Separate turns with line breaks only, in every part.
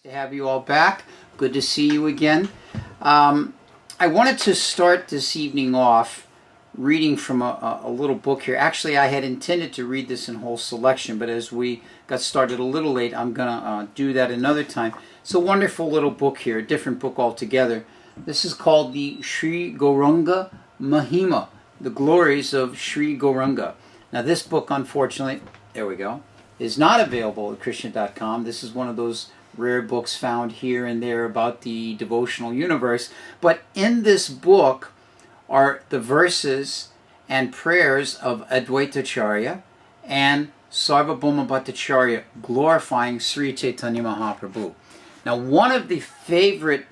To have you all back. Good to see you again. I wanted to start this evening off reading from a little book here. Actually, I had intended to read this in whole selection, but as we got started a little late, I'm going to do that another time. It's a wonderful little book here, a different book altogether. This is called the Sri Gauranga Mahima, the Glories of Sri Gauranga. Now, this book, unfortunately, there we go, is not available at Krishna.com. This is one of those rare books found here and there about the devotional universe. But in this book are the verses and prayers of Advaitacharya and Sarvabhauma Bhattacharya glorifying Sri Chaitanya Mahaprabhu. Now, one of the favorite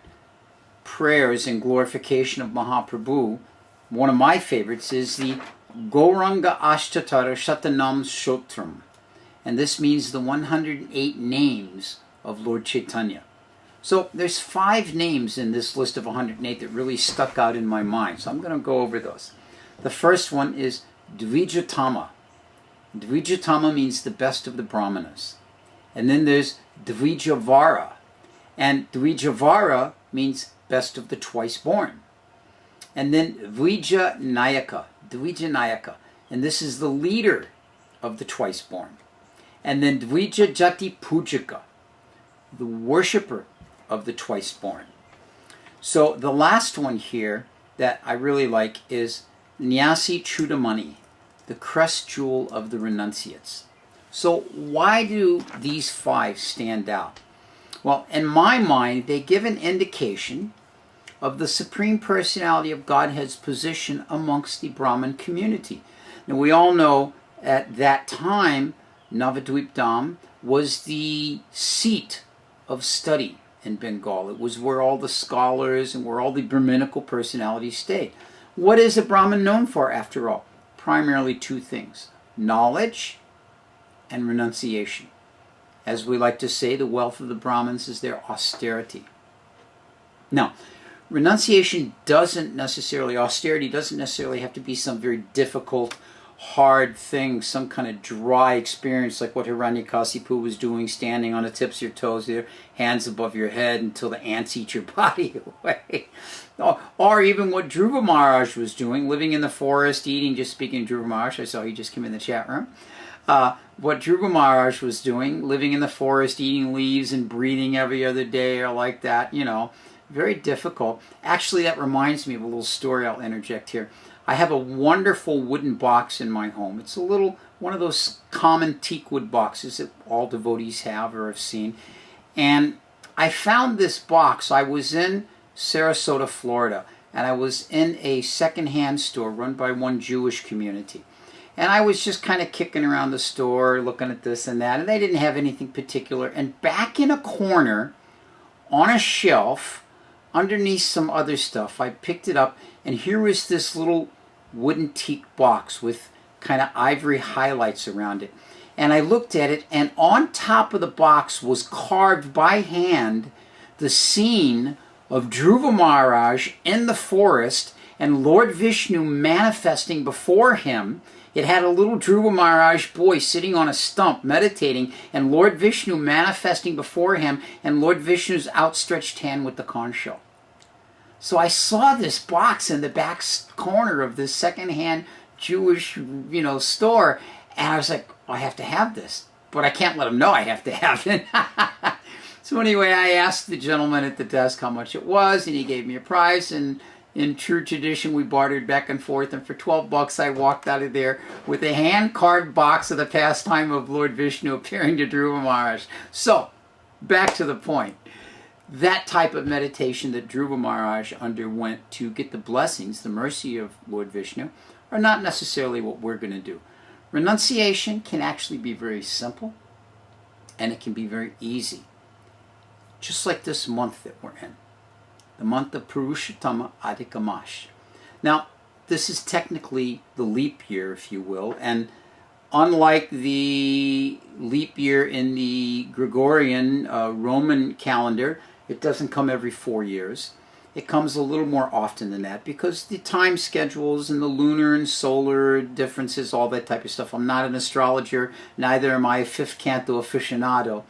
prayers in glorification of Mahaprabhu, one of my favorites, is the Gauranga Ashtatara Shatanam Shotram. And this means the 108 names of Lord Chaitanya. So there's 5 names in this list of 108 that really stuck out in my mind. So I'm going to go over those. The first one is Dvijatama. Dvijatama means the best of the Brahmanas. And then there's Dvijavara. And Dvijavara means best of the twice born. And then Dvijanayaka. Dvijanayaka. And this is the leader of the twice born. And then Dvijajati Pujaka, the worshipper of the twice born. So the last one here that I really like is Nyasi Chudamani, the crest jewel of the renunciates. So why do these 5 stand out? Well, in my mind, they give an indication of the Supreme Personality of Godhead's position amongst the Brahmin community. Now, we all know at that time, Navadvipdam was the seat of study in Bengal. It was where all the scholars and where all the Brahminical personalities stayed. What is a Brahmin known for, after all? Primarily 2 things: knowledge and renunciation. As we like to say, the wealth of the Brahmins is their austerity. Now, austerity doesn't necessarily have to be some very difficult, hard thing, some kind of dry experience like what Hiranyakasipu was doing, standing on the tips of your toes, your hands above your head until the ants eat your body away. Or even what Dhruva Maharaj was doing, living in the forest, eating, just speaking of Dhruva Maharaj, I saw he just came in the chat room. What Dhruva Maharaj was doing, living in the forest, eating leaves and breathing every other day or like that, very difficult. Actually, that reminds me of a little story I'll interject here. I have a wonderful wooden box in my home. It's one of those common teak wood boxes that all devotees have or have seen. And I found this box. I was in Sarasota, Florida, and I was in a secondhand store run by one Jewish community. And I was just kind of kicking around the store, looking at this and that, and they didn't have anything particular. And back in a corner, on a shelf, underneath some other stuff, I picked it up, and here was this little wooden teak box with kind of ivory highlights around it. And I looked at it, and on top of the box was carved by hand the scene of Dhruva Maharaj in the forest and Lord Vishnu manifesting before him. It had a little Dhruva Maharaj boy sitting on a stump meditating, and Lord Vishnu manifesting before him, and Lord Vishnu's outstretched hand with the conch shell. So I saw this box in the back corner of this secondhand Jewish, store, and I was like, I have to have this, but I can't let them know I have to have it. So anyway, I asked the gentleman at the desk how much it was, and he gave me a price, and in true tradition, we bartered back and forth, and for $12, I walked out of there with a hand-carved box of the pastime of Lord Vishnu appearing to Dhruva Maharaj. So, back to the point. That type of meditation that Dhruva Maharaj underwent to get the blessings, the mercy of Lord Vishnu, are not necessarily what we're going to do. Renunciation can actually be very simple, and it can be very easy. Just like this month that we're in. The month of Purushottama Adika Mas. Now, this is technically the leap year, if you will, and unlike the leap year in the Gregorian Roman calendar, it doesn't come every 4 years. It comes a little more often than that because the time schedules and the lunar and solar differences, all that type of stuff. I'm not an astrologer, neither am I a fifth canto aficionado.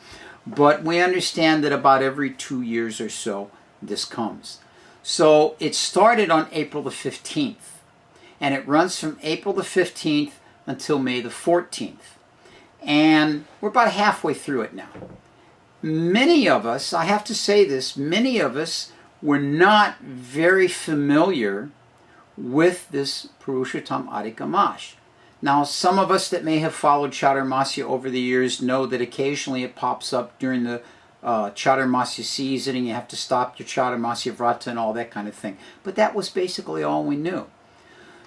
but we understand that about every 2 years or so this comes. So it started on April the 15th, and it runs from April the 15th until May the 14th. And we're about halfway through it now. Many of us, I have to say this, many of us were not very familiar with this Purushottama Adika Mash. Now, some of us that may have followed Chaturmasya over the years know that occasionally it pops up during the Chaturmasya season, and you have to stop your Chaturmasya Vrata and all that kind of thing. But that was basically all we knew.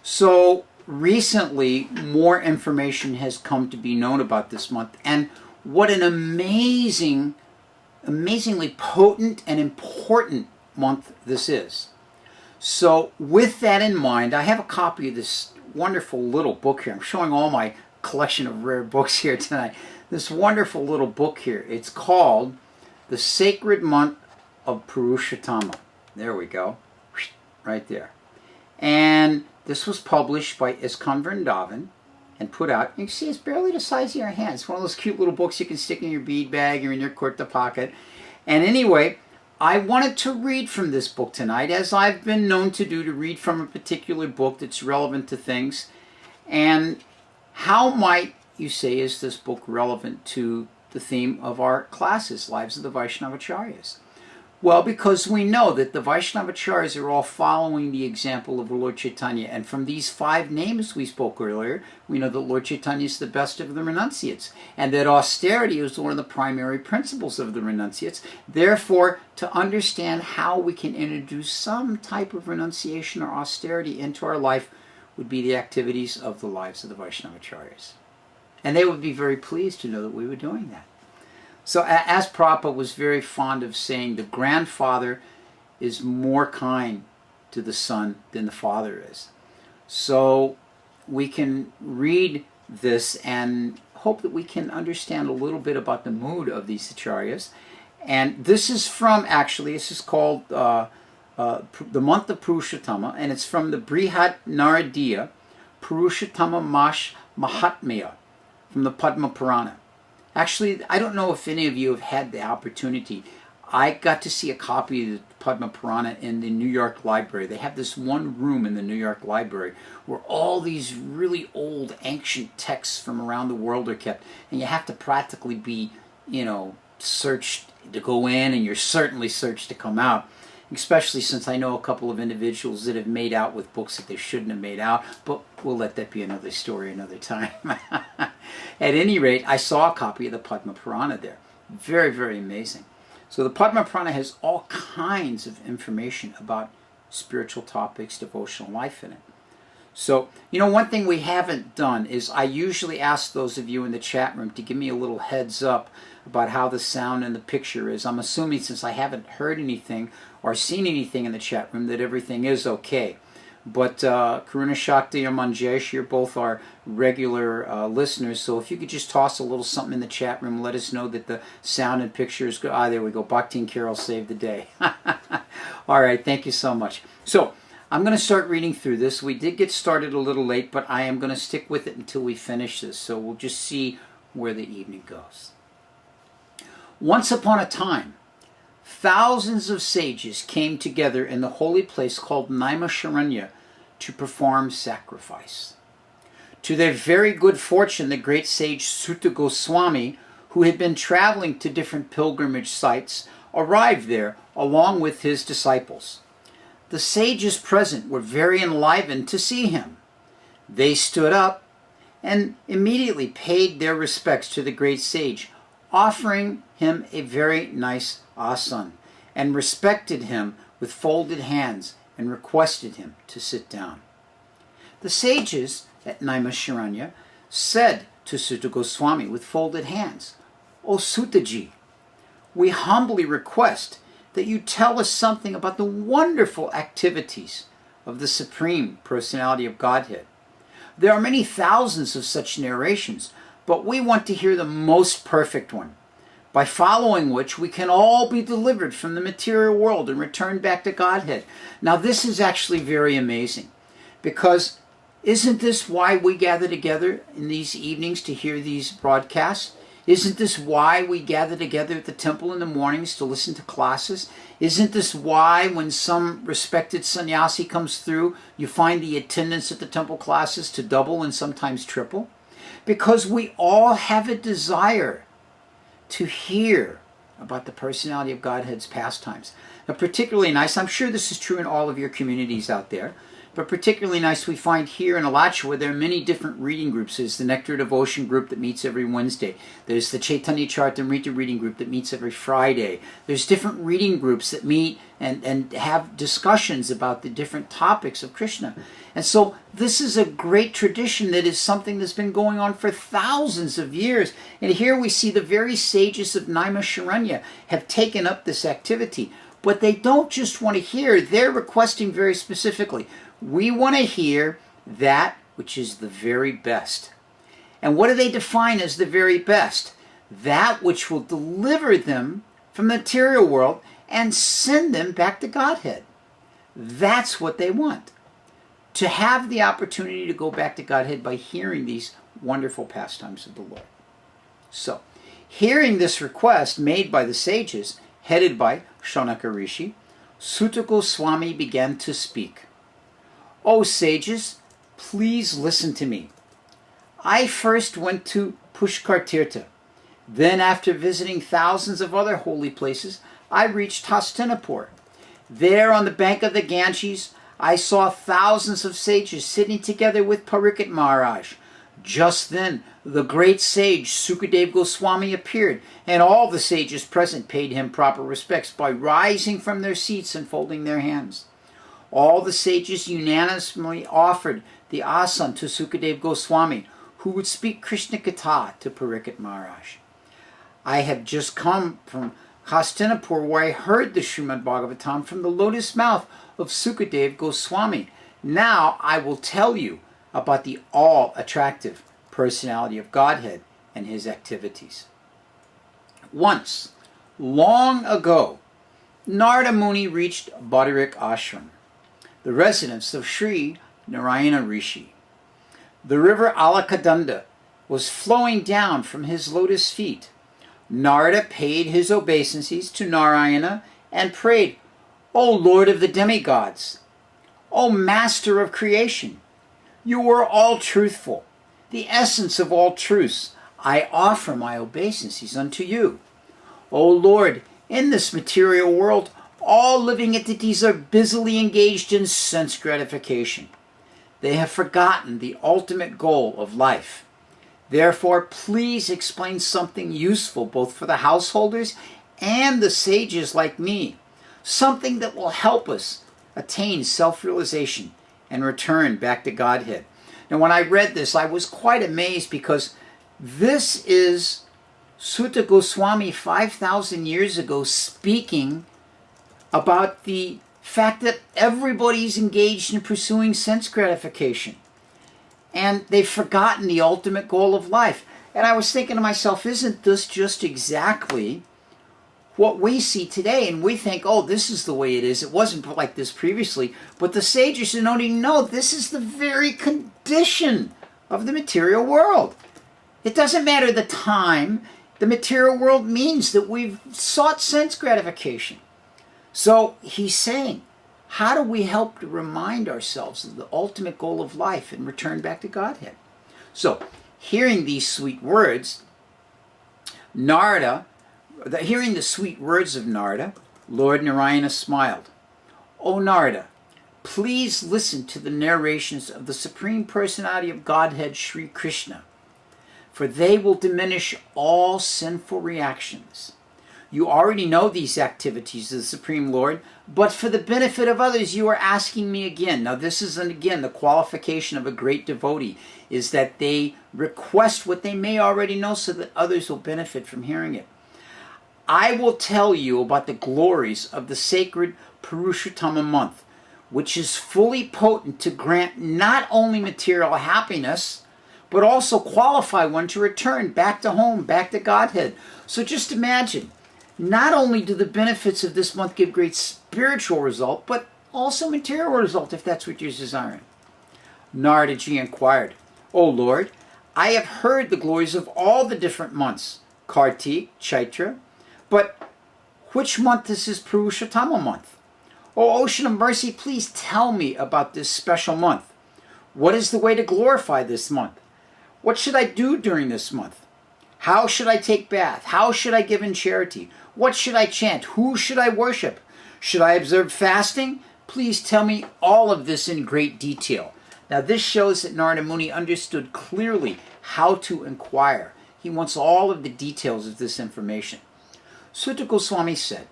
So recently, more information has come to be known about this month, and what an amazingly potent and important month this is. So with that in mind, I have a copy of this wonderful little book here. I'm showing all my collection of rare books here tonight. This wonderful little book here. It's called The Sacred Month of Purushottama. There we go. Right there. And this was published by ISKCON Vrindavan and put out. You can see it's barely the size of your hand. It's one of those cute little books you can stick in your bead bag or in your kurta pocket. And anyway, I wanted to read from this book tonight, as I've been known to do, to read from a particular book that's relevant to things. And how might you say is this book relevant to the theme of our classes, Lives of the Vaishnavacharyas? Well, because we know that the Vaishnavacharyas are all following the example of Lord Chaitanya. And from these 5 names we spoke earlier, we know that Lord Chaitanya is the best of the renunciates, and that austerity is one of the primary principles of the renunciates. Therefore, to understand how we can introduce some type of renunciation or austerity into our life would be the activities of the Lives of the Vaishnavacharyas. And they would be very pleased to know that we were doing that. So as Prabhupada was very fond of saying, the grandfather is more kind to the son than the father is. So we can read this and hope that we can understand a little bit about the mood of these acharyas. And this is from, actually, this is called the month of Purushottama, and it's from the Brihat Naradiya Purushottama Mash Mahatmya from the Padma Purana. Actually, I don't know if any of you have had the opportunity. I got to see a copy of the Padma Purana in the New York Library. They have this one room in the New York Library where all these really old, ancient texts from around the world are kept. And you have to practically be, searched to go in, and you're certainly searched to come out. Especially since I know a couple of individuals that have made out with books that they shouldn't have made out, but we'll let that be another story another time. At any rate, I saw a copy of the Padma Purana there. Very, very amazing. So the Padma Purana has all kinds of information about spiritual topics, devotional life in it. So, one thing we haven't done is I usually ask those of you in the chat room to give me a little heads up about how the sound and the picture is. I'm assuming, since I haven't heard anything or seen anything in the chat room, that everything is okay. But Karuna Shakti or Manjesh, you're both our regular listeners, so if you could just toss a little something in the chat room, let us know that the sound and picture is good. There we go. Bhakti and Carol saved the day. All right, thank you so much. So I'm going to start reading through this. We did get started a little late, but I am going to stick with it until we finish this, so we'll just see where the evening goes. Once upon a time, thousands of sages came together in the holy place called Naimisharanya to perform sacrifice. To their very good fortune, the great sage Suta Goswami, who had been traveling to different pilgrimage sites, arrived there along with his disciples. The sages present were very enlivened to see him. They stood up and immediately paid their respects to the great sage, offering him a very nice asan, and respected him with folded hands and requested him to sit down. The sages at Naimisharanya said to Suta Goswami with folded hands, "O Sutaji, we humbly request that you tell us something about the wonderful activities of the Supreme Personality of Godhead. There are many thousands of such narrations, but we want to hear the most perfect one, by following which we can all be delivered from the material world and return back to Godhead." Now this is actually very amazing, because isn't this why we gather together in these evenings to hear these broadcasts? Isn't this why we gather together at the temple in the mornings to listen to classes? Isn't this why when some respected sannyasi comes through, you find the attendance at the temple classes to double and sometimes triple? Because we all have a desire to hear about the personality of Godhead's pastimes. Now, particularly nice, I'm sure this is true in all of your communities out there, but particularly nice we find here in Alachua where there are many different reading groups. There's the Nectar Devotion group that meets every Wednesday. There's the Chaitanya Charitamrita reading group that meets every Friday. There's different reading groups that meet and have discussions about the different topics of Krishna. And so this is a great tradition that is something that's been going on for thousands of years. And here we see the very sages of Naimisharanya have taken up this activity. But they don't just want to hear, they're requesting very specifically, we want to hear that which is the very best. And what do they define as the very best? That which will deliver them from the material world and send them back to Godhead. That's what they want. To have the opportunity to go back to Godhead by hearing these wonderful pastimes of the Lord. So, hearing this request made by the sages, headed by Shaunaka Rishi, Sutta Goswami began to speak. O sages, please listen to me. I first went to Pushkar Tirtha. Then, after visiting thousands of other holy places, I reached Hastinapur. There, on the bank of the Ganges, I saw thousands of sages sitting together with Parikshit Maharaj. Just then, the great sage Sukadeva Goswami appeared, and all the sages present paid him proper respects by rising from their seats and folding their hands. All the sages unanimously offered the asan to Sukadeva Goswami, who would speak Krishna Katha to Parikshit Maharaj. I have just come from Hastinapur, where I heard the Srimad Bhagavatam from the lotus mouth of Sukadeva Goswami. Now I will tell you about the all-attractive personality of Godhead and his activities. Once, long ago, Narada Muni reached Badarik Ashram, the residence of Sri Narayana Rishi. The river Alakadanda was flowing down from his lotus feet. Narada paid his obeisances to Narayana and prayed, O Lord of the demigods, O Master of creation, you are all truthful, the essence of all truths. I offer my obeisances unto you. O Lord, in this material world, all living entities are busily engaged in sense gratification. They have forgotten the ultimate goal of life. Therefore, please explain something useful both for the householders and the sages like me, something that will help us attain self-realization and return back to Godhead. Now, when I read this, I was quite amazed because this is Sutta Goswami 5,000 years ago speaking about the fact that everybody's engaged in pursuing sense gratification. And they've forgotten the ultimate goal of life. And I was thinking to myself, isn't this just exactly what we see today? And we think, oh, this is the way it is. It wasn't like this previously. But the sages are noting, no, this is the very condition of the material world. It doesn't matter the time. The material world means that we've sought sense gratification. So he's saying, how do we help to remind ourselves of the ultimate goal of life and return back to Godhead? So, hearing these sweet words, hearing the sweet words of Narada, Lord Narayana smiled. O Narada, please listen to the narrations of the Supreme Personality of Godhead, Sri Krishna, for they will diminish all sinful reactions. You already know these activities of the Supreme Lord, but for the benefit of others, you are asking me again. Now, this is, again, the qualification of a great devotee, is that they request what they may already know so that others will benefit from hearing it. I will tell you about the glories of the sacred Purushottama month, which is fully potent to grant not only material happiness, but also qualify one to return back to home, back to Godhead. So just imagine, not only do the benefits of this month give great spiritual result, but also material result, if that's what you're desiring. Naradaji inquired, O Lord, I have heard the glories of all the different months, Kartik, Chaitra. But which month is this Purushottama month? O Ocean of Mercy, please tell me about this special month. What is the way to glorify this month? What should I do during this month? How should I take bath? How should I give in charity? What should I chant? Who should I worship? Should I observe fasting? Please tell me all of this in great detail. Now this shows that Narada Muni understood clearly how to inquire. He wants all of the details of this information. Sutta Goswami said,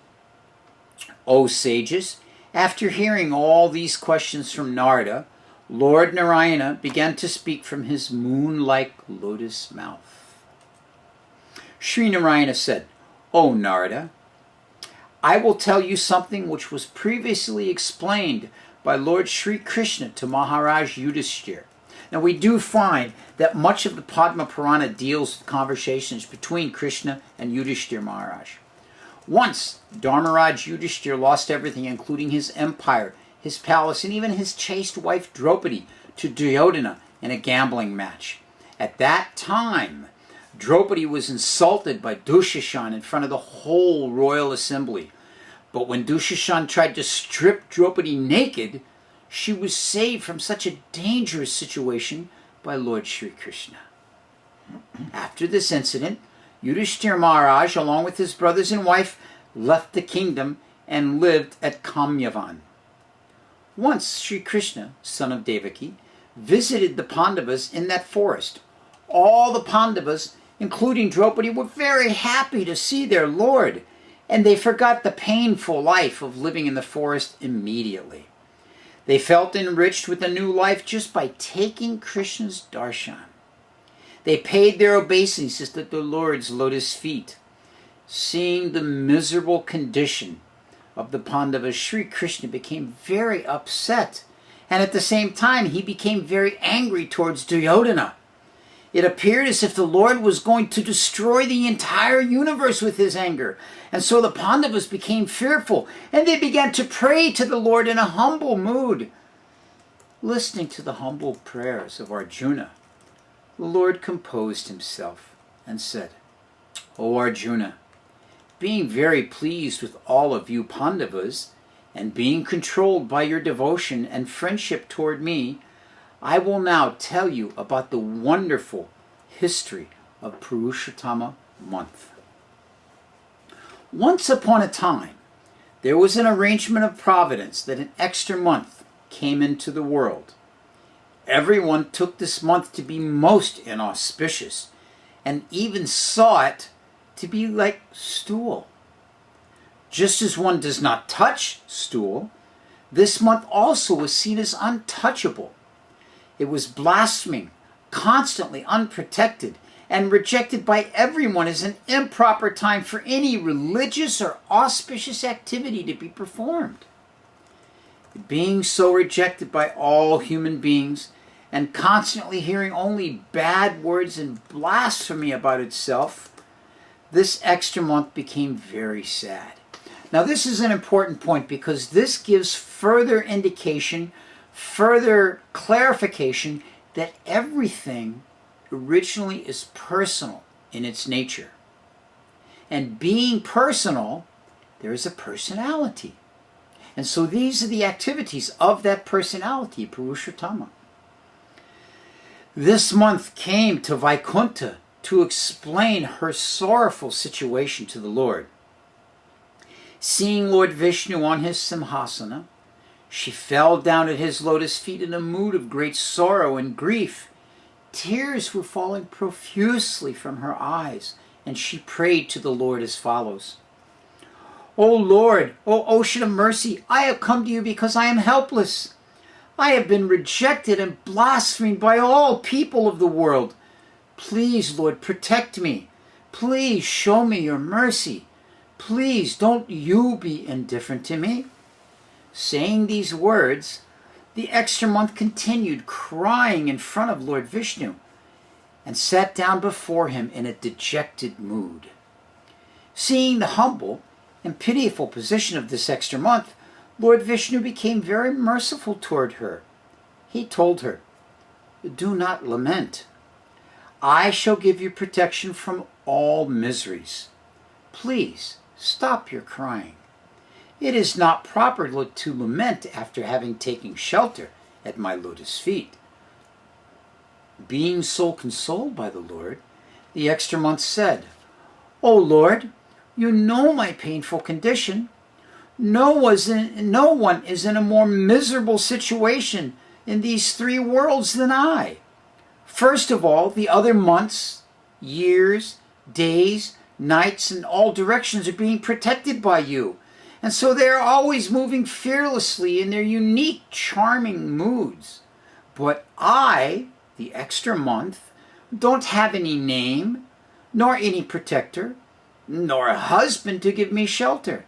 O sages, after hearing all these questions from Narada, Lord Narayana began to speak from his moon-like lotus mouth. Sri Narayana said, O Narada, I will tell you something which was previously explained by Lord Sri Krishna to Maharaj Yudhishthira. Now we do find that much of the Padma Purana deals with conversations between Krishna and Yudhishthira Maharaj. Once, Dharmaraj Yudhishthira lost everything, including his empire, his palace, and even his chaste wife Draupadi, to Duryodhana in a gambling match. At that time, Draupadi was insulted by Dushashan in front of the whole royal assembly. But when Dushashan tried to strip Draupadi naked, she was saved from such a dangerous situation by Lord Sri Krishna. After this incident, Yudhishthira Maharaj, along with his brothers and wife, left the kingdom and lived at Kamyavan. Once Sri Krishna, son of Devaki, visited the Pandavas in that forest. All the Pandavas, including Draupadi, were very happy to see their lord, and they forgot the painful life of living in the forest immediately. They felt enriched with a new life just by taking Krishna's darshan. They paid their obeisances at the Lord's lotus feet. Seeing the miserable condition of the Pandavas, Sri Krishna became very upset, and at the same time he became very angry towards Duryodhana. It appeared as if the Lord was going to destroy the entire universe with his anger, and so the Pandavas became fearful, and they began to pray to the Lord in a humble mood. Listening to the humble prayers of Arjuna, the Lord composed himself and said, O Arjuna, being very pleased with all of you Pandavas, and being controlled by your devotion and friendship toward me, I will now tell you about the wonderful history of Purushottama month. Once upon a time, there was an arrangement of providence that an extra month came into the world. Everyone took this month to be most inauspicious, and even saw it to be like stool. Just as one does not touch stool, this month also was seen as untouchable. It was blaspheming, constantly unprotected, and rejected by everyone as an improper time for any religious or auspicious activity to be performed. Being so rejected by all human beings, and constantly hearing only bad words and blasphemy about itself, this extra month became very sad. Now this is an important point because this gives further indication, further clarification that everything originally is personal in its nature. And being personal, there is a personality. And so these are the activities of that personality, Purushottama. This month came to Vaikuntha to explain her sorrowful situation to the Lord. Seeing Lord Vishnu on his simhasana, she fell down at his lotus feet in a mood of great sorrow and grief. Tears were falling profusely from her eyes, and she prayed to the Lord as follows. O Lord, O Ocean of Mercy, I have come to you because I am helpless. I have been rejected and blasphemed by all people of the world. Please, Lord, protect me. Please show me your mercy. Please don't you be indifferent to me. Saying these words, the extra month continued crying in front of Lord Vishnu and sat down before him in a dejected mood. Seeing the humble and pitiful position of this extra month, Lord Vishnu became very merciful toward her. He told her, Do not lament. I shall give you protection from all miseries. Please stop your crying. It is not proper to lament after having taken shelter at my lotus feet." Being so consoled by the Lord, the extra month said, "O Lord, you know my painful condition. No one is in a more miserable situation in these three worlds than I. First of all, the other months, years, days, nights, in all directions are being protected by you, and so they are always moving fearlessly in their unique, charming moods. But I, the extra month, don't have any name, nor any protector, nor a husband to give me shelter.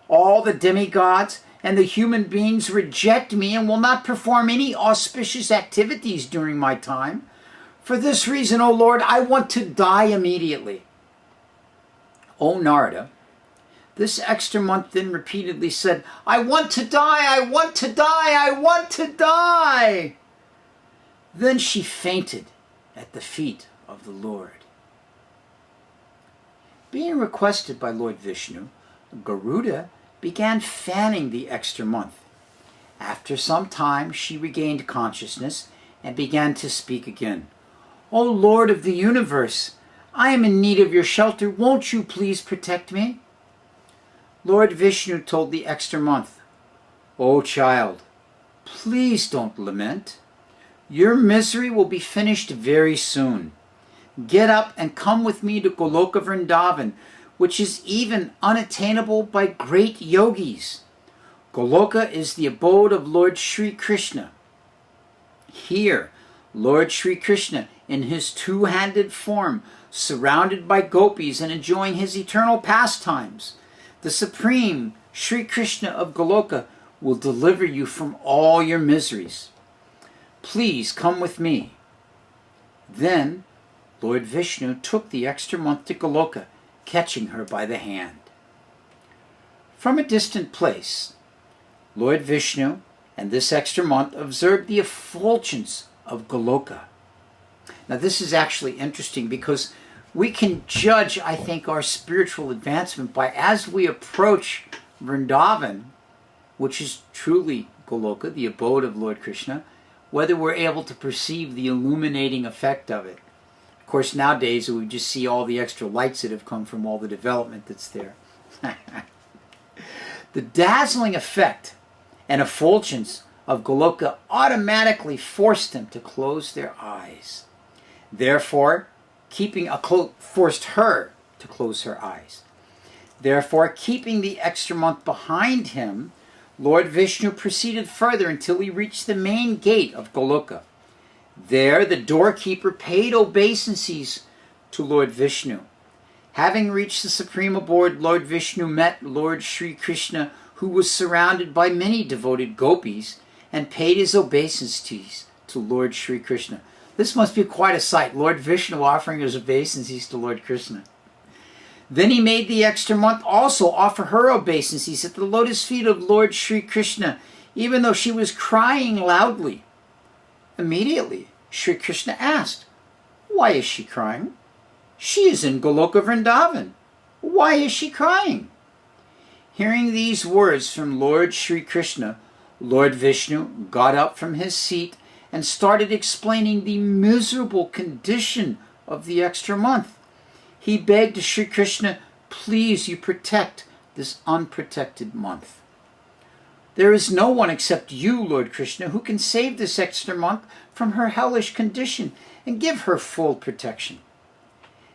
All the demigods and the human beings reject me and will not perform any auspicious activities during my time. For this reason, O Lord, I want to die immediately." O Narada, this extra month then repeatedly said, "I want to die, I want to die, I want to die." Then she fainted at the feet of the Lord. Being requested by Lord Vishnu, Garuda began fanning the extra month. After some time, she regained consciousness and began to speak again. "O Lord of the universe, I am in need of your shelter. Won't you please protect me?" Lord Vishnu told the extra month, "O child, please don't lament. Your misery will be finished very soon. Get up and come with me to Goloka Vrindavan, which is even unattainable by great yogis. Goloka is the abode of Lord Sri Krishna. Here, Lord Sri Krishna, in his two-handed form, surrounded by gopis and enjoying his eternal pastimes, the Supreme Sri Krishna of Goloka, will deliver you from all your miseries. Please come with me." Then Lord Vishnu took the extra month to Goloka, catching her by the hand. From a distant place, Lord Vishnu and this extra month observed the effulgence of Goloka. Now this is actually interesting because we can judge, I think, our spiritual advancement by as we approach Vrindavan, which is truly Goloka, the abode of Lord Krishna, whether we're able to perceive the illuminating effect of it. Of course, nowadays we just see all the extra lights that have come from all the development that's there. The dazzling effect and effulgence of Goloka automatically forced them to close their eyes. Therefore, forced her to close her eyes. Therefore, keeping the extra month behind him, Lord Vishnu proceeded further until he reached the main gate of Goloka. There, the doorkeeper paid obeisances to Lord Vishnu. Having reached the supreme abode, Lord Vishnu met Lord Sri Krishna, who was surrounded by many devoted gopis, and paid his obeisances to Lord Sri Krishna. This must be quite a sight, Lord Vishnu offering his obeisances to Lord Krishna. Then he made the extra month also offer her obeisances at the lotus feet of Lord Sri Krishna, even though she was crying loudly. Immediately, Sri Krishna asked, "Why is she crying? She is in Goloka Vrindavan. Why is she crying?" Hearing these words from Lord Sri Krishna, Lord Vishnu got up from his seat and started explaining the miserable condition of the extra month. He begged Sri Krishna, "Please, you protect this unprotected month. There is no one except you, Lord Krishna, who can save this extra month from her hellish condition and give her full protection."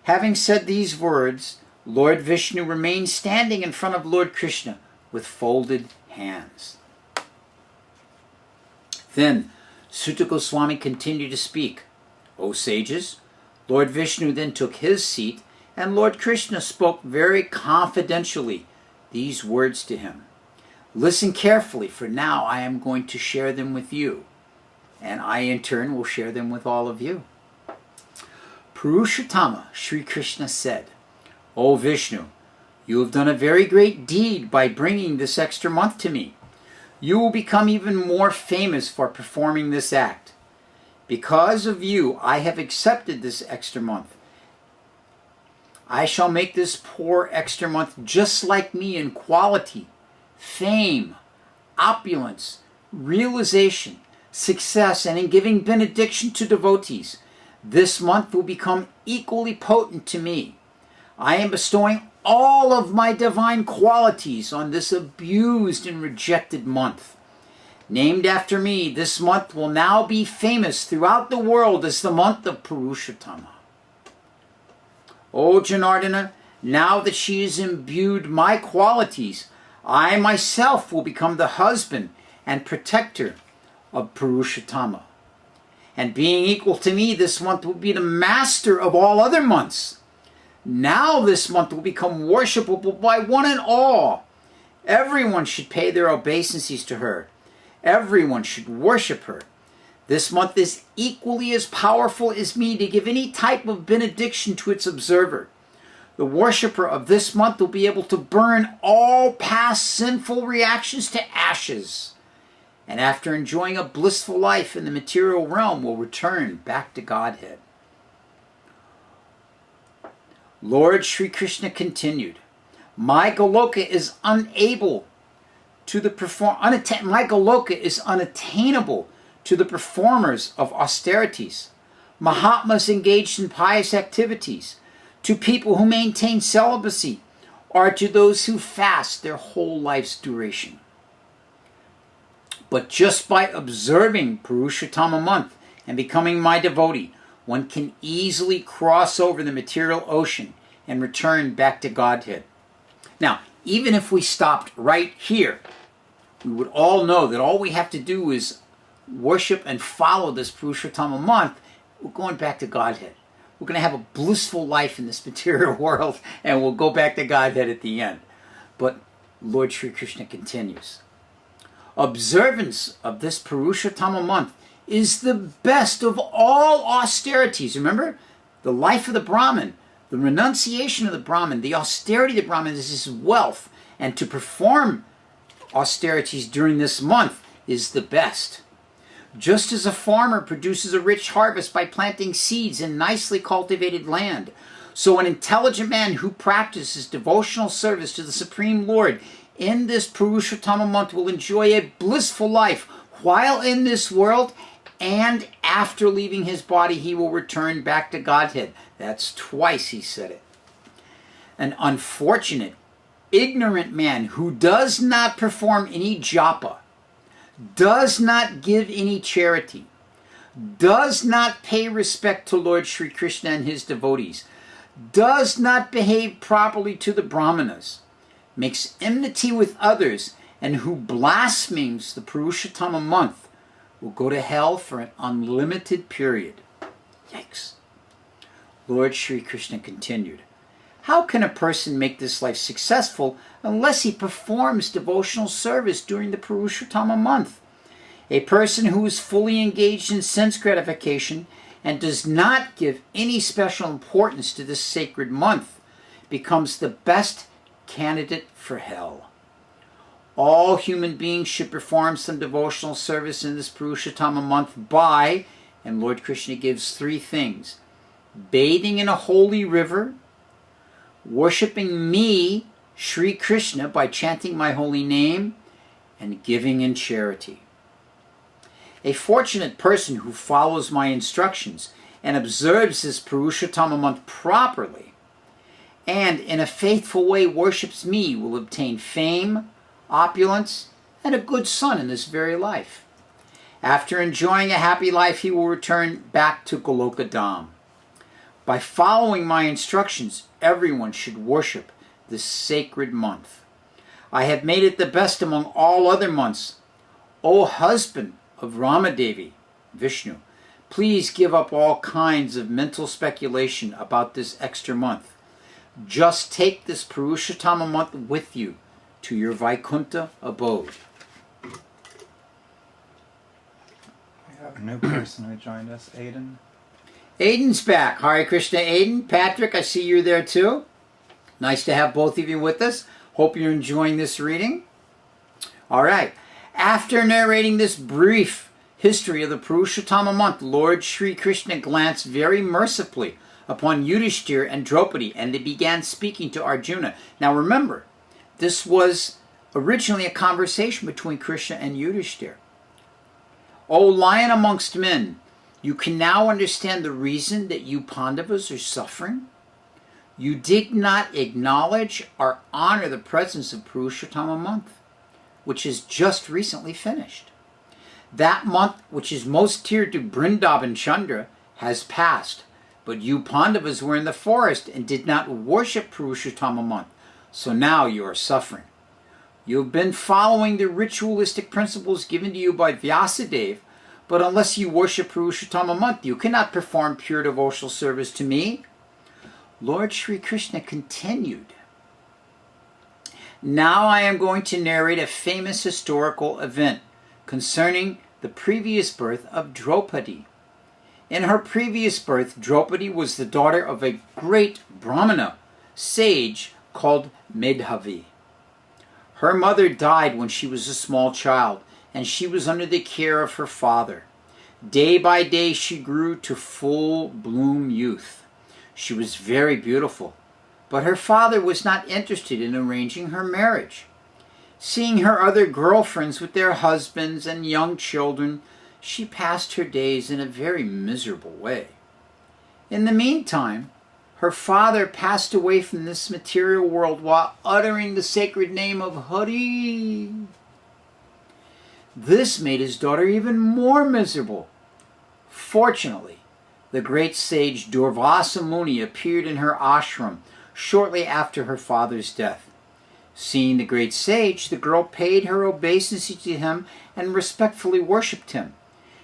Having said these words, Lord Vishnu remained standing in front of Lord Krishna with folded hands. Then Suta Goswami continued to speak. "O sages, Lord Vishnu then took his seat, and Lord Krishna spoke very confidentially these words to him. Listen carefully, for now I am going to share them with you, and I in turn will share them with all of you. Purushottama, Sri Krishna said, "O Vishnu, you have done a very great deed by bringing this extra month to me. You will become even more famous for performing this act. Because of you, I have accepted this extra month. I shall make this poor extra month just like me in quality, fame, opulence, realization, success, and in giving benediction to devotees. This month will become equally potent to me. I am bestowing all of my divine qualities on this abused and rejected month. Named after me, this month will now be famous throughout the world as the month of Purushottama. O Janardana, now that she has imbued my qualities, I myself will become the husband and protector of Purushottama. And being equal to me, this month will be the master of all other months. Now this month will become worshipable by one and all. Everyone should pay their obeisances to her. Everyone should worship her. This month is equally as powerful as me to give any type of benediction to its observer. The worshipper of this month will be able to burn all past sinful reactions to ashes, and after enjoying a blissful life in the material realm will return back to Godhead. Lord Sri Krishna continued, my Goloka is unattainable to the performers of austerities, Mahatmas engaged in pious activities, to people who maintain celibacy, or to those who fast their whole life's duration. But just by observing Purushottama month and becoming my devotee, one can easily cross over the material ocean and return back to Godhead. Now, even if we stopped right here, we would all know that all we have to do is worship and follow this Purushottama month. We're going back to Godhead. We're going to have a blissful life in this material world, and we'll go back to Godhead at the end. But Lord Sri Krishna continues. Observance of this Purushottama month is the best of all austerities. Remember, the life of the Brahmin, the renunciation of the Brahmin, the austerity of the Brahmin is his wealth, and to perform austerities during this month is the best. Just as a farmer produces a rich harvest by planting seeds in nicely cultivated land, so an intelligent man who practices devotional service to the Supreme Lord in this Purushottama month will enjoy a blissful life while in this world, and after leaving his body he will return back to Godhead. That's twice he said it. An unfortunate, ignorant man who does not perform any japa, does not give any charity, does not pay respect to Lord Sri Krishna and his devotees, does not behave properly to the brahmanas, makes enmity with others, and who blasphemes the Purushottama month will go to hell for an unlimited period. Yikes. Lord Sri Krishna continued, how can a person make this life successful unless he performs devotional service during the Purushottama month? A person who is fully engaged in sense gratification and does not give any special importance to this sacred month becomes the best candidate for hell. All human beings should perform some devotional service in this Purushottama month by, and Lord Krishna gives three things: bathing in a holy river, worshipping me, Sri Krishna, by chanting my holy name, and giving in charity. A fortunate person who follows my instructions and observes this Purushottama month properly and in a faithful way worships me will obtain fame, opulence, and a good son in this very life. After enjoying a happy life, he will return back to Goloka Dham. By following my instructions, everyone should worship this sacred month. I have made it the best among all other months. O husband of Ramadevi, Vishnu, please give up all kinds of mental speculation about this extra month. Just take this Purushottama month with you to your Vaikuntha abode.
We have a new person who joined us, Aiden.
Aiden's back. Hare Krishna, Aiden. Patrick, I see you're there too. Nice to have both of you with us. Hope you're enjoying this reading. All right. After narrating this brief History of the Purushottama month. Lord Sri Krishna glanced very mercifully upon Yudhishthira and Draupadi, and they began speaking to Arjuna. Now remember, this was originally a conversation between Krishna and Yudhishthira. O lion amongst men, you can now understand the reason that you Pandavas are suffering. You did not acknowledge or honor the presence of Purushottama month, which is just recently finished. That month, which is most dear to Vrindavan Chandra, has passed, but you Pandavas were in the forest and did not worship Purushottama month, so now you are suffering. You have been following the ritualistic principles given to you by Vyasadeva, but unless you worship Purushottama month, you cannot perform pure devotional service to me. Lord Sri Krishna continued. Now I am going to narrate a famous historical event concerning the previous birth of Draupadi. In her previous birth, Draupadi was the daughter of a great Brahmana sage called Medhavi. Her mother died when she was a small child, and she was under the care of her father. Day by day she grew to full-bloom youth. She was very beautiful, but her father was not interested in arranging her marriage. Seeing her other girlfriends with their husbands and young children, she passed her days in a very miserable way. In the meantime, her father passed away from this material world while uttering the sacred name of Hari. This made his daughter even more miserable. Fortunately, the great sage Durvasa Muni appeared in her ashram shortly after her father's death. Seeing the great sage, the girl paid her obeisance to him and respectfully worshipped him.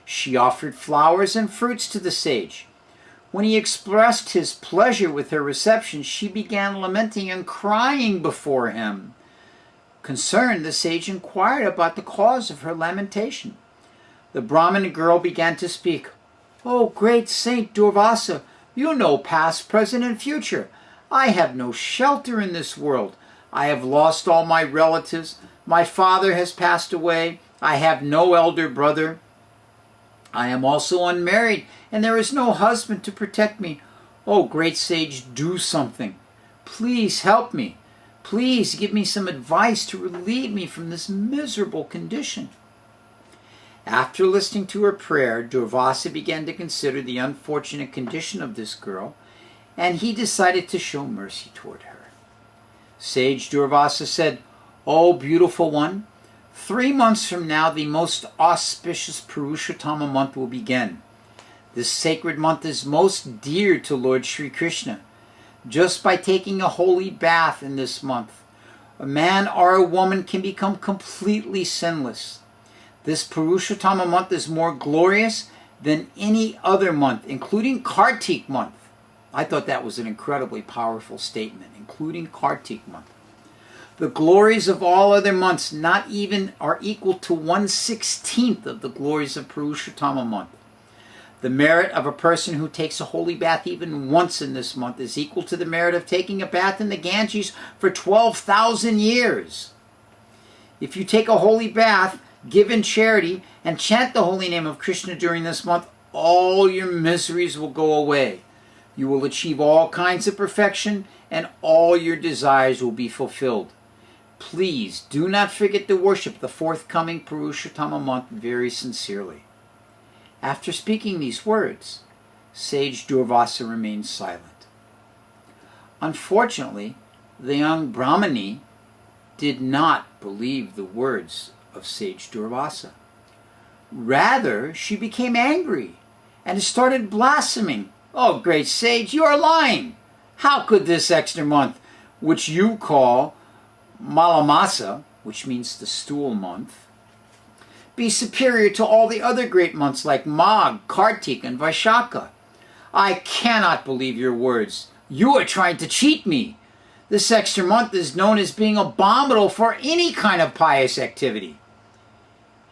She offered flowers and fruits to the sage. When he expressed his pleasure with her reception, she began lamenting and crying before him. Concerned, the sage inquired about the cause of her lamentation. The Brahmin girl began to speak. "O great Saint Durvasa, you know past, present, and future. I have no shelter in this world. I have lost all my relatives. My father has passed away. I have no elder brother. I am also unmarried, and there is no husband to protect me. Oh, great sage, do something. Please help me. Please give me some advice to relieve me from this miserable condition." After listening to her prayer, Durvasa began to consider the unfortunate condition of this girl, and he decided to show mercy toward her. Sage Durvasa said, "O beautiful one, 3 months from now the most auspicious Purushottama month will begin. This sacred month is most dear to Lord Sri Krishna. Just by taking a holy bath in this month, a man or a woman can become completely sinless. This Purushottama month is more glorious than any other month, including Kartik month." I thought that was an incredibly powerful statement, including Kartik month. "The glories of all other months not even are equal to 1/16 of the glories of Purushottama month. The merit of a person who takes a holy bath even once in this month is equal to the merit of taking a bath in the Ganges for 12,000 years. If you take a holy bath, give in charity, and chant the holy name of Krishna during this month, all your miseries will go away. You will achieve all kinds of perfection, and all your desires will be fulfilled. Please do not forget to worship the forthcoming Purushottama month very sincerely." After speaking these words, Sage Durvasa remained silent. Unfortunately, the young Brahmani did not believe the words of Sage Durvasa. Rather, she became angry and started blaspheming. "Oh, great sage, you are lying! How could this extra month, which you call Masa, which means the stool month, be superior to all the other great months like Magh, Kartik, and Vaishakha? I cannot believe your words. You are trying to cheat me. This extra month is known as being abominable for any kind of pious activity."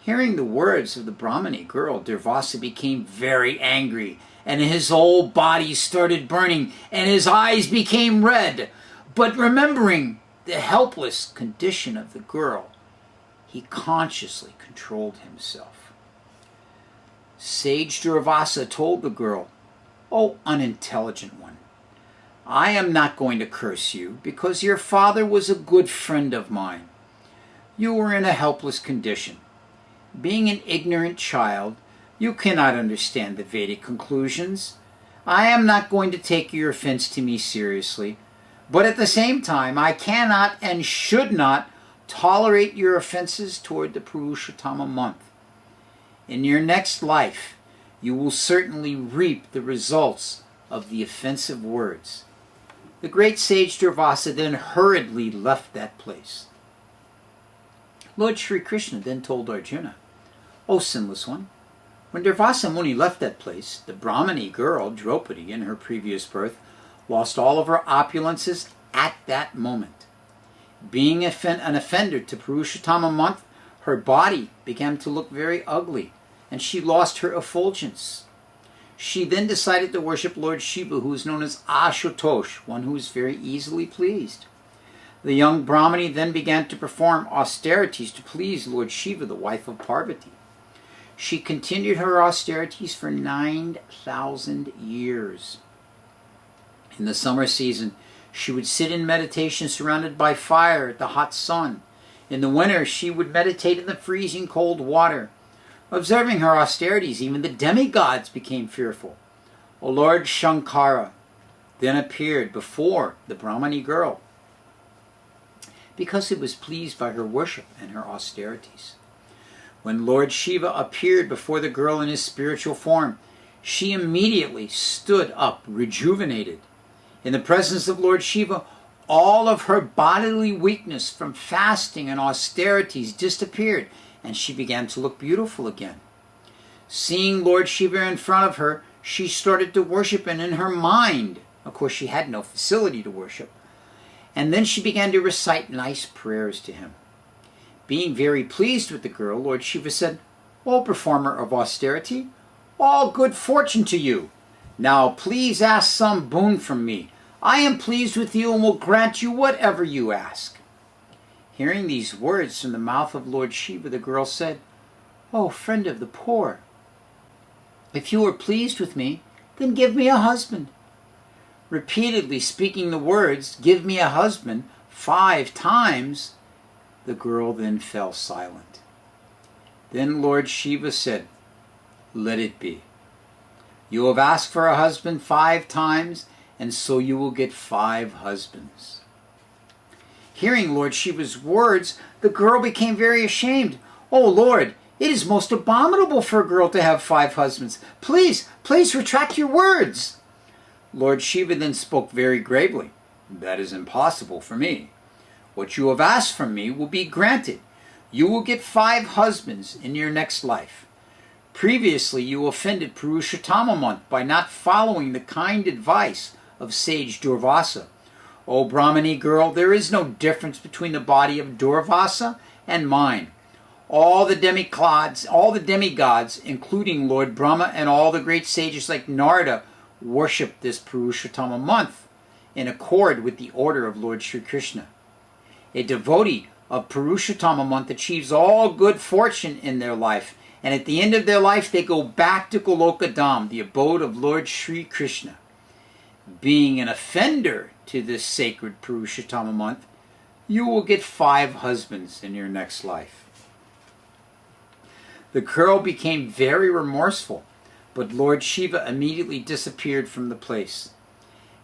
Hearing the words of the Brahmani girl, Durvasa became very angry, and his whole body started burning, and his eyes became red. But remembering the helpless condition of the girl, he consciously controlled himself. Sage Durvasa told the girl, "O unintelligent one, I am not going to curse you, because your father was a good friend of mine. You were in a helpless condition. Being an ignorant child, you cannot understand the Vedic conclusions. I am not going to take your offense to me seriously, but at the same time, I cannot and should not tolerate your offenses toward the Purushottama month. In your next life, you will certainly reap the results of the offensive words." The great sage Durvasa then hurriedly left that place. Lord Sri Krishna then told Arjuna, "O sinless one, when Durvasa Muni left that place, the Brahmani girl, Draupadi, in her previous birth, lost all of her opulences at that moment. Being an offender to Purushottama month, her body began to look very ugly, and she lost her effulgence. She then decided to worship Lord Shiva, who is known as Ashutosh, one who is very easily pleased. The young Brahmani then began to perform austerities to please Lord Shiva, the wife of Parvati. She continued her austerities for 9,000 years. In the summer season, she would sit in meditation surrounded by fire at the hot sun. In the winter, she would meditate in the freezing cold water. Observing her austerities, even the demigods became fearful. O Lord Shankara then appeared before the Brahmani girl, because he was pleased by her worship and her austerities. When Lord Shiva appeared before the girl in his spiritual form, she immediately stood up, rejuvenated. In the presence of Lord Shiva, all of her bodily weakness from fasting and austerities disappeared, and she began to look beautiful again. Seeing Lord Shiva in front of her, she started to worship, and in her mind, of course she had no facility to worship, and then she began to recite nice prayers to him. Being very pleased with the girl, Lord Shiva said, "O performer of austerity, all good fortune to you. Now please ask some boon from me. I am pleased with you and will grant you whatever you ask." Hearing these words from the mouth of Lord Shiva, the girl said, "O friend of the poor, if you are pleased with me, then give me a husband." Repeatedly speaking the words, "Give me a husband," 5 times, the girl then fell silent. Then Lord Shiva said, "Let it be. You have asked for a husband 5 times, and so you will get 5 husbands." Hearing Lord Shiva's words, the girl became very ashamed. "O Lord, it is most abominable for a girl to have 5 husbands. Please retract your words." Lord Shiva then spoke very gravely, "That is impossible for me. What you have asked from me will be granted. You will get 5 husbands in your next life. Previously you offended Purushottama month by not following the kind advice of sage Durvasa. O Brahmani girl, there is no difference between the body of Durvasa and mine. All the demigods, including Lord Brahma and all the great sages like Narada, worship this Purushottama month in accord with the order of Lord Sri Krishna. A devotee of Purushottama month achieves all good fortune in their life, and at the end of their life they go back to Goloka Dham, the abode of Lord Sri Krishna. Being an offender to this sacred Purushottama month, you will get 5 husbands in your next life." The girl became very remorseful, but Lord Shiva immediately disappeared from the place.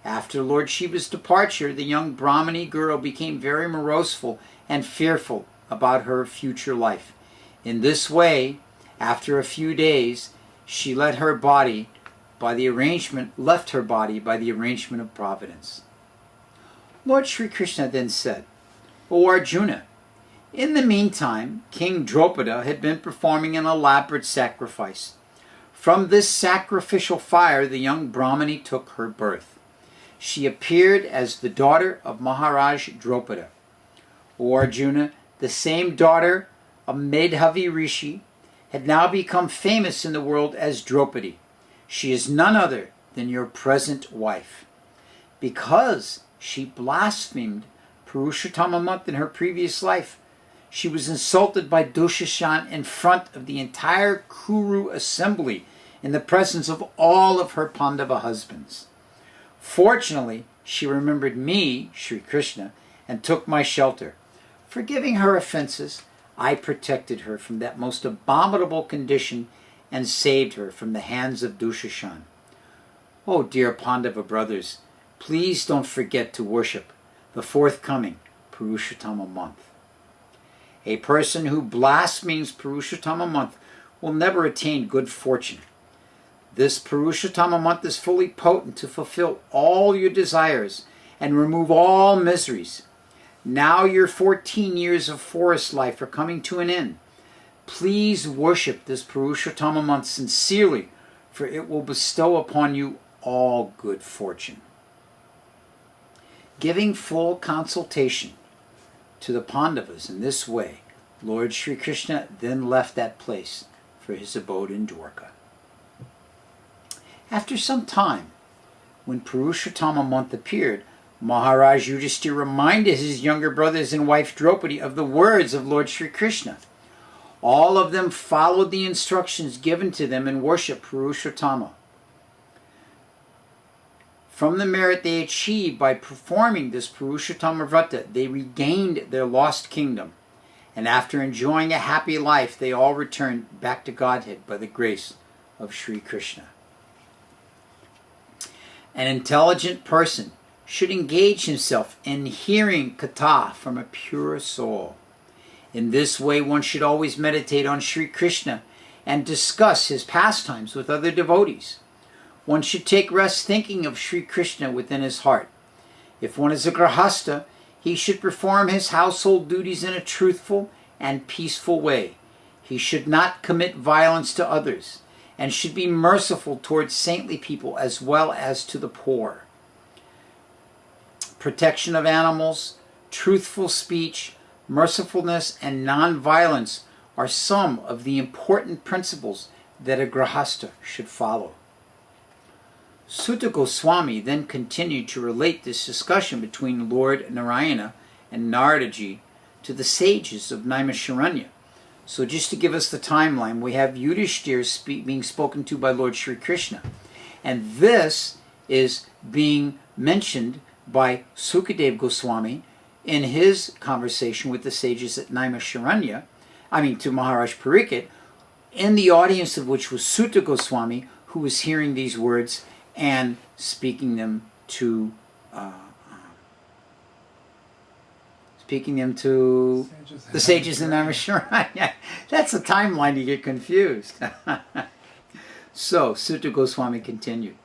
After Lord Shiva's departure, the young Brahmani girl became very moroseful and fearful about her future life. In this way, after a few days, she left her body by the arrangement of providence. Lord Sri Krishna then said, "O Arjuna, in the meantime, King Drupada had been performing an elaborate sacrifice. From this sacrificial fire, the young Brahmani took her birth. She appeared as the daughter of Maharaj Drupada. O Arjuna, the same daughter of Medhavi Rishi had now become famous in the world as Draupadi. She is none other than your present wife. Because she blasphemed Purushottama month in her previous life, she was insulted by Dushashan in front of the entire Kuru assembly in the presence of all of her Pandava husbands. Fortunately, she remembered me, Sri Krishna, and took my shelter. Forgiving her offenses, I protected her from that most abominable condition and saved her from the hands of Dushashan. Oh, dear Pandava brothers, please don't forget to worship the forthcoming Purushottama month. A person who blasphemes Purushottama month will never attain good fortune. This Purushottama month is fully potent to fulfill all your desires and remove all miseries. Now your 14 years of forest life are coming to an end. Please worship this Purushottama month sincerely, for it will bestow upon you all good fortune. Giving full consultation to the Pandavas in this way, Lord Sri Krishna then left that place for his abode in Dwarka. After some time, when Purushottama month appeared, Maharaj Yudhishthira reminded his younger brothers and wife Draupadi of the words of Lord Sri Krishna. All of them followed the instructions given to them and worshipped Purushottama. From the merit they achieved by performing this Purushottama Vrata, they regained their lost kingdom. And after enjoying a happy life, they all returned back to Godhead by the grace of Sri Krishna. An intelligent person should engage himself in hearing katha from a pure soul. In this way, one should always meditate on Sri Krishna and discuss his pastimes with other devotees. One should take rest thinking of Sri Krishna within his heart. If one is a grahasta, he should perform his household duties in a truthful and peaceful way. He should not commit violence to others and should be merciful towards saintly people as well as to the poor. Protection of animals, truthful speech, mercifulness, and non-violence are some of the important principles that a grahasta should follow. Sutta Goswami then continued to relate this discussion between Lord Narayana and Naradaji to the sages of Naimisharanya. So just to give us the timeline, we have Yudhishthira being spoken to by Lord Sri Krishna. And this is being mentioned by Sukadev Goswami in his conversation with the sages at Naimisharanya, to Maharaj Pariksit, in the audience of which was Sutta Goswami, who was hearing these words and speaking them to the sages in Naimisharanya. That's a timeline you get confused. So Sutta Goswami continued.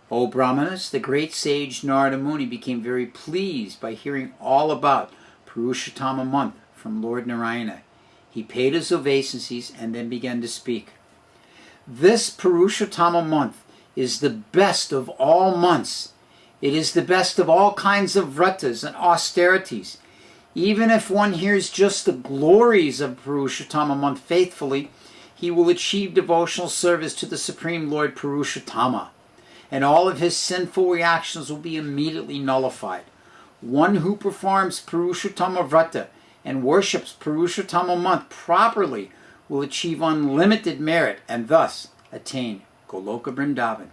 O Brahmanas, the great sage Narada Muni became very pleased by hearing all about Purushottama month from Lord Narayana. He paid his obeisances and then began to speak. This Purushottama month is the best of all months. It is the best of all kinds of vratas and austerities. Even if one hears just the glories of Purushottama month faithfully, he will achieve devotional service to the Supreme Lord Purushottama, and all of his sinful reactions will be immediately nullified. One who performs Purushottama Vrata and worships Purushottama month properly will achieve unlimited merit and thus attain Goloka Vrindavan.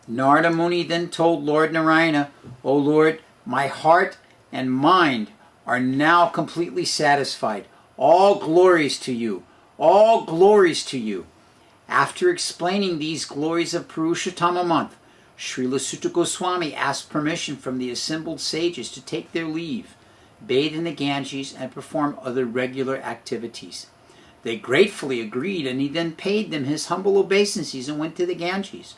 Narada Muni then told Lord Narayana, O Lord, my heart and mind are now completely satisfied. All glories to you. All glories to you. After explaining these glories of Purushottama month, Srila Sutta Goswami asked permission from the assembled sages to take their leave, bathe in the Ganges, and perform other regular activities. They gratefully agreed, and he then paid them his humble obeisances and went to the Ganges.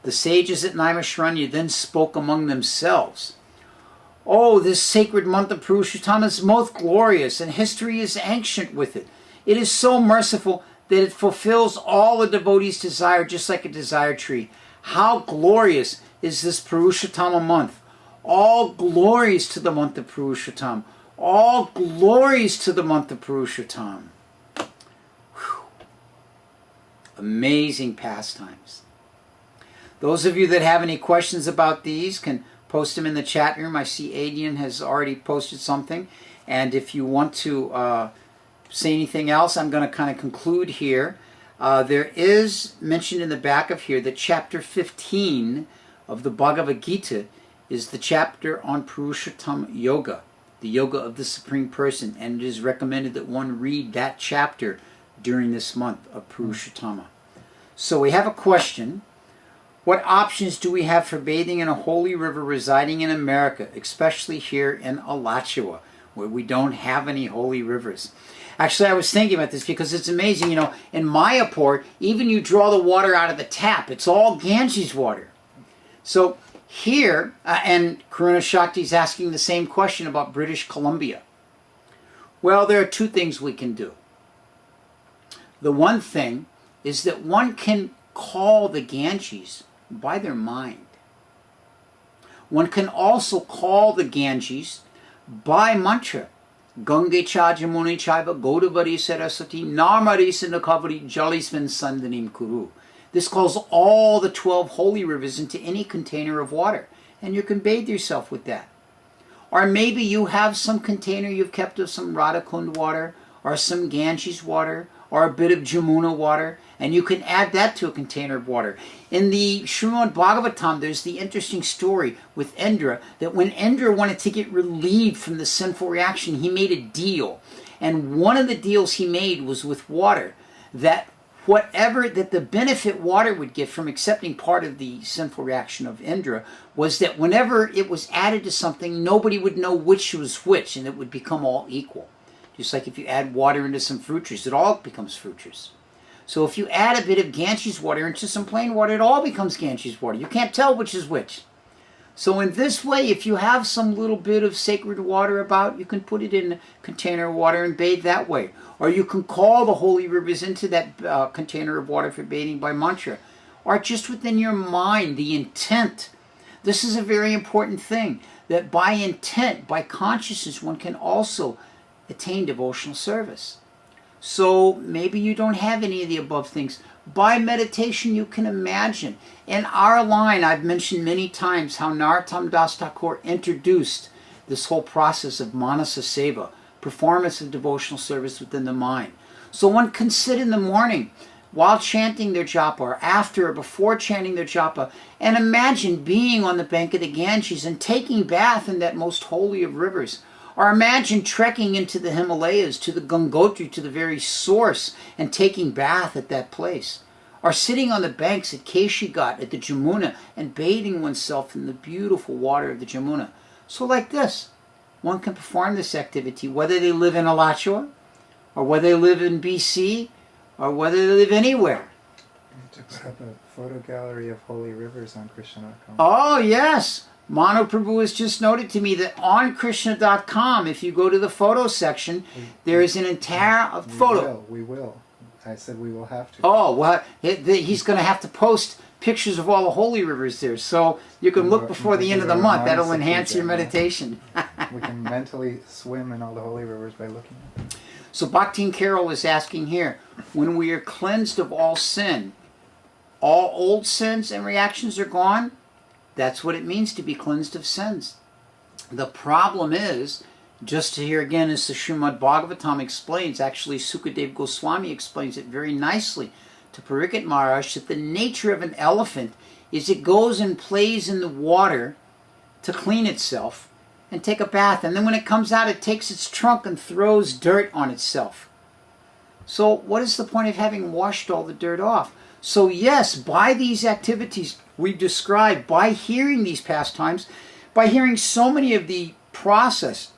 The sages at Naimisharanya then spoke among themselves. Oh, this sacred month of Purushottama is most glorious, and history is ancient with it. It is so merciful that it fulfills all the devotee's desire, just like a desire tree. How glorious is this Purushottama month! All glories to the month of Purushottama. All glories to the month of Purushottama. Whew. Amazing pastimes. Those of you that have any questions about these can post them in the chat room. I see Adian has already posted something. And if you want to say anything else, I'm going to kind of conclude here. There is mentioned in the back of here that chapter 15 of the Bhagavad Gita is the chapter on Purushottama Yoga, the yoga of the Supreme Person, and it is recommended that one read that chapter during this month of Purushottama. So we have a question. What options do we have for bathing in a holy river residing in America, especially here in Alachua, where we don't have any holy rivers? Actually, I was thinking about this because it's amazing. You know, in Mayapur, even you draw the water out of the tap, it's all Ganges water. So here, and Karuna Shakti is asking the same question about British Columbia. Well, there are two things we can do. The one thing is that one can call the Ganges by their mind. One can also call the Ganges by mantra. Gange cha jamuni chaiva godavari saraswati narmari sindakavari jalisman sandanim kuru. This calls all the 12 holy rivers into any container of water, and you can bathe yourself with that. Or maybe you have some container you've kept of some Radhakund water, or some Ganges water, or a bit of Jamuna water, and you can add that to a container of water. In the Srimad Bhagavatam, there's the interesting story with Indra, that when Indra wanted to get relieved from the sinful reaction, he made a deal. And one of the deals he made was with water, that the benefit water would get from accepting part of the sinful reaction of Indra was that whenever it was added to something, nobody would know which was which, and it would become all equal. Just like if you add water into some fruit juice, it all becomes fruit juice. So if you add a bit of Ganges water into some plain water, it all becomes Ganges water. You can't tell which is which. So in this way, if you have some little bit of sacred water about, you can put it in a container of water and bathe that way. Or you can call the holy rivers into that container of water for bathing by mantra. Or just within your mind, the intent. This is a very important thing, that by intent, by consciousness, one can also attain devotional service. So maybe you don't have any of the above things. By meditation, you can imagine. In our line, I've mentioned many times how Narottam Das Thakur introduced this whole process of Manasa Seva, performance of devotional service within the mind. So one can sit in the morning while chanting their japa, or after or before chanting their japa, and imagine being on the bank of the Ganges and taking bath in that most holy of rivers. Or imagine trekking into the Himalayas, to the Gangotri, to the very source, and taking bath at that place. Or sitting on the banks at Keshigat, at the Jamuna, and bathing oneself in the beautiful water of the Jamuna. So like this, one can perform this activity, whether they live in Alachua, or whether they live in BC, or whether they live anywhere.
You took up a photo gallery of holy rivers on Krishna.com.
Oh, yes. Manu Prabhu has just noted to me that on Krishna.com, if you go to the photo section, there is an entire photo.
We will. I said we will have to.
Oh, well, he's going to have to post pictures of all the holy rivers there. So you can look before the end of the month. That'll enhance your meditation.
We can mentally swim in all the holy rivers by looking at them.
So Bhaktin Carol is asking here, when we are cleansed of all sin, all old sins and reactions are gone? That's what it means to be cleansed of sins. The problem is, just here again as the Srimad Bhagavatam explains, actually Sukadev Goswami explains it very nicely to Pariksit Maharaj, that the nature of an elephant is it goes and plays in the water to clean itself and take a bath. And then when it comes out, it takes its trunk and throws dirt on itself. So what is the point of having washed all the dirt off? So yes, by these activities we described, by hearing these pastimes, by hearing so many of the processes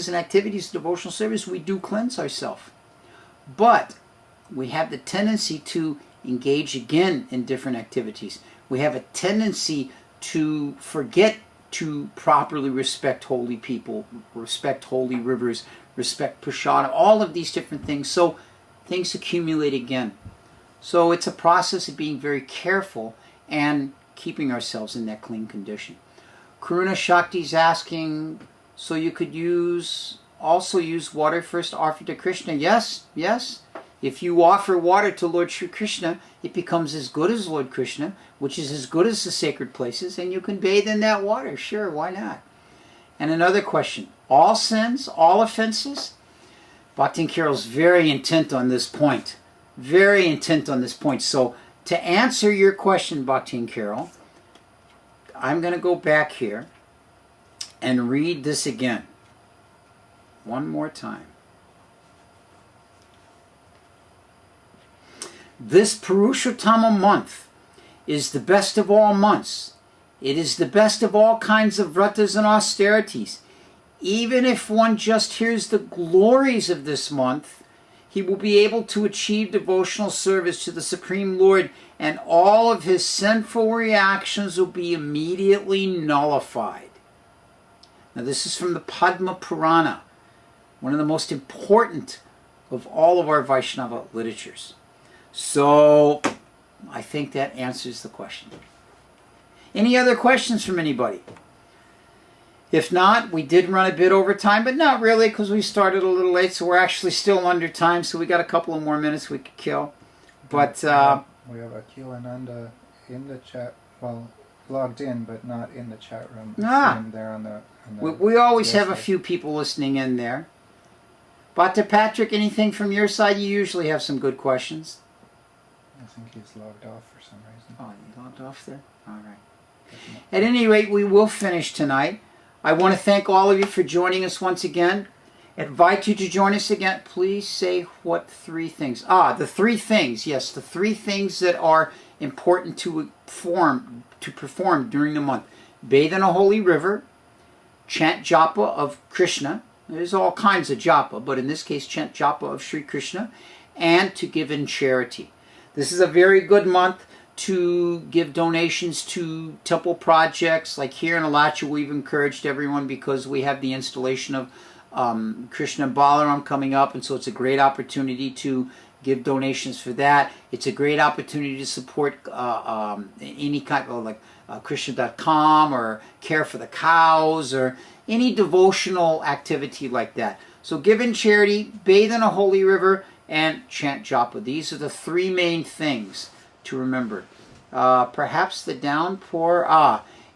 and activities of devotional service, we do cleanse ourselves. But we have the tendency to engage again in different activities. We have a tendency to forget to properly respect holy people, respect holy rivers, respect Purushottama, all of these different things. So things accumulate again. So it's a process of being very careful and keeping ourselves in that clean condition. Karuna Shakti is asking, so you could also use water first to offer to Krishna? Yes. If you offer water to Lord Sri Krishna, it becomes as good as Lord Krishna, which is as good as the sacred places, and you can bathe in that water. Sure, why not? And another question, all sins, all offenses? Bhakti Carol's very intent on this point. Very intent on this point. So to answer your question, Bhakti Carol, I'm going to go back here and read this again. One more time. This Purushottama month is the best of all months. It is the best of all kinds of vratas and austerities. Even if one just hears the glories of this month, he will be able to achieve devotional service to the Supreme Lord, and all of his sinful reactions will be immediately nullified. Now this is from the Padma Purana, one of the most important of all of our Vaishnava literatures. So I think that answers the question. Any other questions from anybody? If not, we did run a bit over time, but not really, because we started a little late, so we're actually still under time, so we got a couple of more minutes we could kill. But
we have Akhilananda in the chat, well, logged in, but not in the chat room. There on the
we always have a few people listening in there. Bhakta Patrick, anything from your side? You usually have some good questions.
I think he's logged off for some reason.
Oh, you logged off there? All right. At any rate, we will finish tonight. I want to thank all of you for joining us once again. Invite you to join us again. Please say what three things. The three things. Yes, the three things that are important to perform during the month. Bathe in a holy river. Chant japa of Krishna. There's all kinds of japa, but in this case, chant japa of Sri Krishna. And to give in charity. This is a very good month to give donations to temple projects. Like here in Alacha, we've encouraged everyone because we have the installation of Krishna and Balaram coming up, and so it's a great opportunity to give donations for that. It's a great opportunity to support any kind of like Krishna.com or Care for the Cows or any devotional activity like that. So give in charity, bathe in a holy river, and chant japa. These are the three main things to remember. Perhaps the downpour.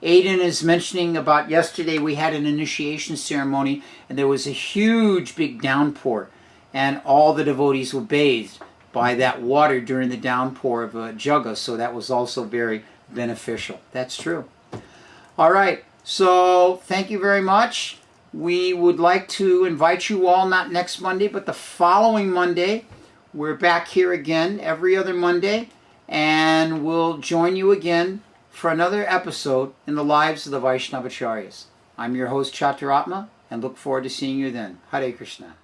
Aiden is mentioning about yesterday we had an initiation ceremony and there was a huge big downpour and all the devotees were bathed by that water during the downpour of Jugga, so that was also very beneficial. That's true. All right, so thank you very much. We would like to invite you all, not next Monday, but the following Monday. We're back here again every other Monday, and we'll join you again for another episode in the lives of the Vaishnavacharyas. I'm your host, Chatturaatma, and look forward to seeing you then. Hare Krishna.